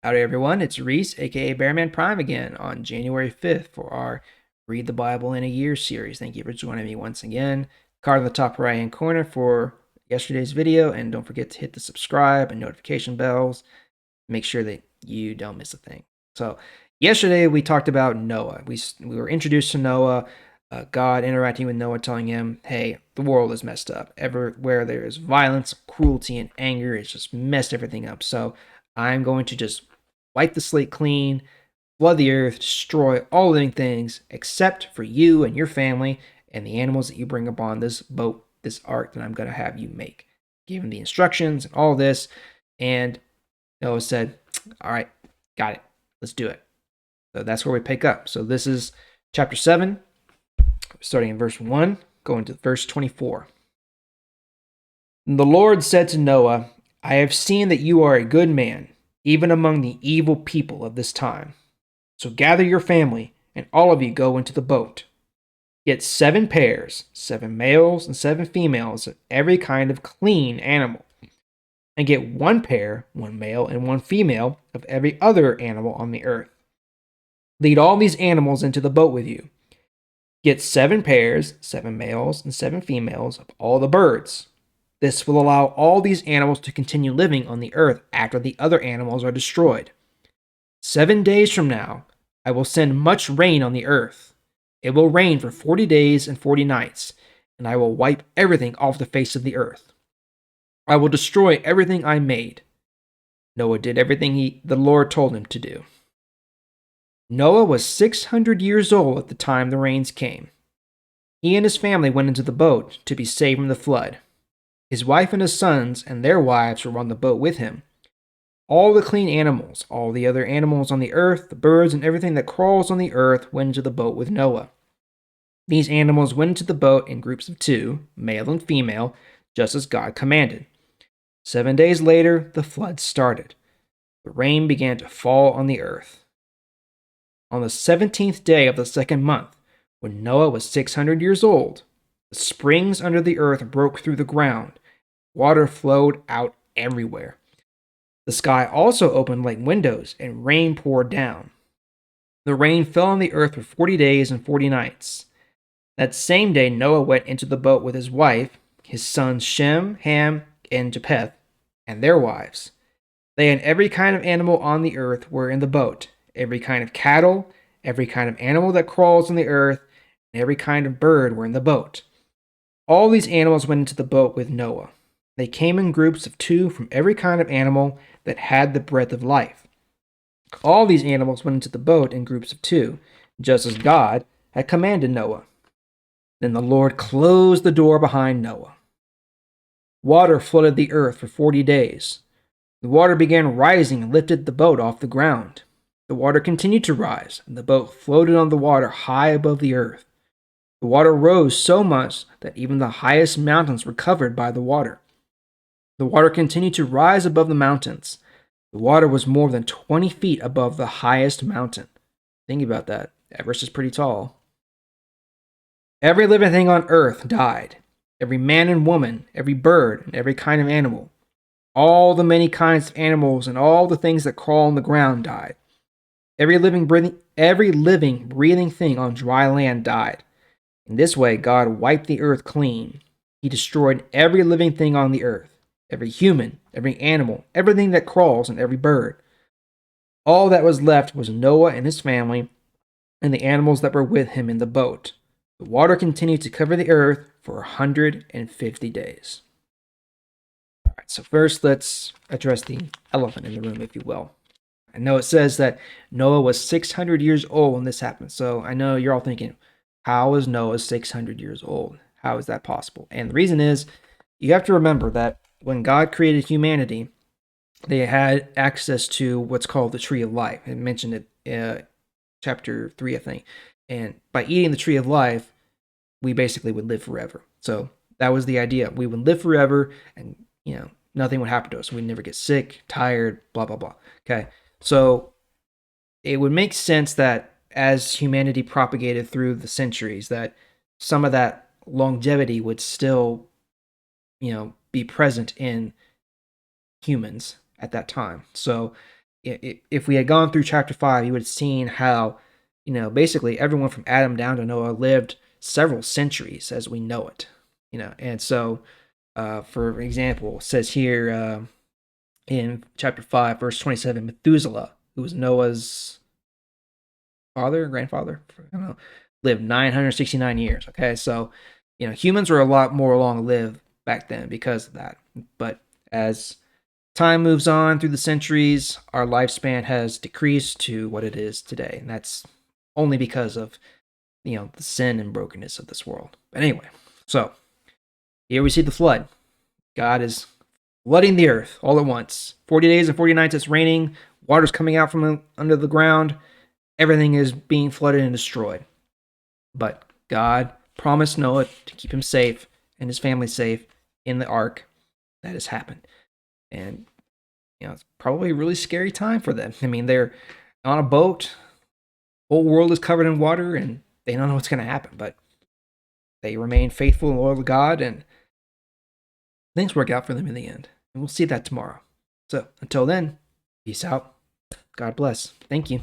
Howdy everyone, it's Reese, aka Bearman Prime again on January 5th for our Read the Bible in a Year series. Thank you for joining me once again. Card in the top right hand corner for yesterday's video, and don't forget to hit the subscribe and notification bells. Make sure that you don't miss a thing. So, yesterday we talked about Noah. We were introduced to Noah, God interacting with Noah, telling him, hey, the world is messed up. Everywhere there is violence, cruelty, and anger, it's just messed everything up. So, I'm going to just wipe the slate clean, flood the earth, destroy all living things except for you and your family and the animals that you bring upon this boat, this ark that I'm going to have you make. Give him the instructions and all this. And Noah said, all right, got it. Let's do it. So that's where we pick up. So this is chapter 7, starting in verse 1, going to verse 24. And the Lord said to Noah, I have seen that you are a good man, even among the evil people of this time. So gather your family, and all of you go into the boat. Get 7 pairs, 7 males and 7 females of every kind of clean animal. And get 1 pair, 1 male and 1 female of every other animal on the earth. Lead all these animals into the boat with you. Get 7 pairs, 7 males and 7 females of all the birds. This will allow all these animals to continue living on the earth after the other animals are destroyed. 7 days from now, I will send much rain on the earth. It will rain for 40 days and 40 nights, and I will wipe everything off the face of the earth. I will destroy everything I made. Noah did everything the Lord told him to do. Noah was 600 years old at the time the rains came. He and his family went into the boat to be saved from the flood. His wife and his sons and their wives were on the boat with him. All the clean animals, all the other animals on the earth, the birds, and everything that crawls on the earth went into the boat with Noah. These animals went into the boat in groups of 2, male and female, just as God commanded. 7 days later, the flood started. The rain began to fall on the earth. On the 17th day of the 2nd month, when Noah was 600 years old, the springs under the earth broke through the ground. Water flowed out everywhere. The sky also opened like windows, and rain poured down. The rain fell on the earth for 40 days and 40 nights. That same day, Noah went into the boat with his wife, his sons Shem, Ham, and Japheth, and their wives. They and every kind of animal on the earth were in the boat, every kind of cattle, every kind of animal that crawls on the earth, and every kind of bird were in the boat. All these animals went into the boat with Noah. They came in groups of 2 from every kind of animal that had the breath of life. All these animals went into the boat in groups of 2, just as God had commanded Noah. Then the Lord closed the door behind Noah. Water flooded the earth for 40 days. The water began rising and lifted the boat off the ground. The water continued to rise, and the boat floated on the water high above the earth. The water rose so much that even the highest mountains were covered by the water. The water continued to rise above the mountains. The water was more than 20 feet above the highest mountain. Think about that. Everest is pretty tall. Every living thing on earth died. Every man and woman, every bird, and every kind of animal. All the many kinds of animals and all the things that crawl on the ground died. Every living, breathing thing on dry land died. In this way, God wiped the earth clean. He destroyed every living thing on the earth, every human, every animal, everything that crawls, and every bird. All that was left was Noah and his family and the animals that were with him in the boat. The water continued to cover the earth for 150 days. All right, so first let's address the elephant in the room, if you will. I know it says that Noah was 600 years old when this happened. So I know you're all thinking, how is Noah 600 years old? How is that possible? And the reason is, you have to remember that when God created humanity, they had access to what's called the tree of life. I mentioned it in chapter 3, I think. And by eating the tree of life, we basically would live forever. So that was the idea. We would live forever, and nothing would happen to us. We'd never get sick, tired, blah, blah, blah. Okay. So it would make sense that as humanity propagated through the centuries, that some of that longevity would still, be present in humans at that time. So if we had gone through chapter 5, you would have seen how, basically everyone from Adam down to Noah lived several centuries as we know it. And so, for example, it says here in chapter 5, verse 27, Methuselah, who was Noah's father, grandfather, I don't know, lived 969 years. Okay, so humans were a lot more long lived back then because of that. But as time moves on through the centuries, our lifespan has decreased to what it is today, and that's only because of the sin and brokenness of this world. But anyway, so here we see the flood. God is flooding the earth all at once. 40 days and 40 nights it's raining, water's coming out from under the ground, everything is being flooded and destroyed. But God promised Noah to keep him safe and his family safe in the ark. That has happened. And it's probably a really scary time for them. I mean, they're on a boat, whole world is covered in water, and they don't know what's going to happen. But they remain faithful and loyal to God, and things work out for them in the end. And we'll see that tomorrow. So until then, peace out. God bless. Thank you.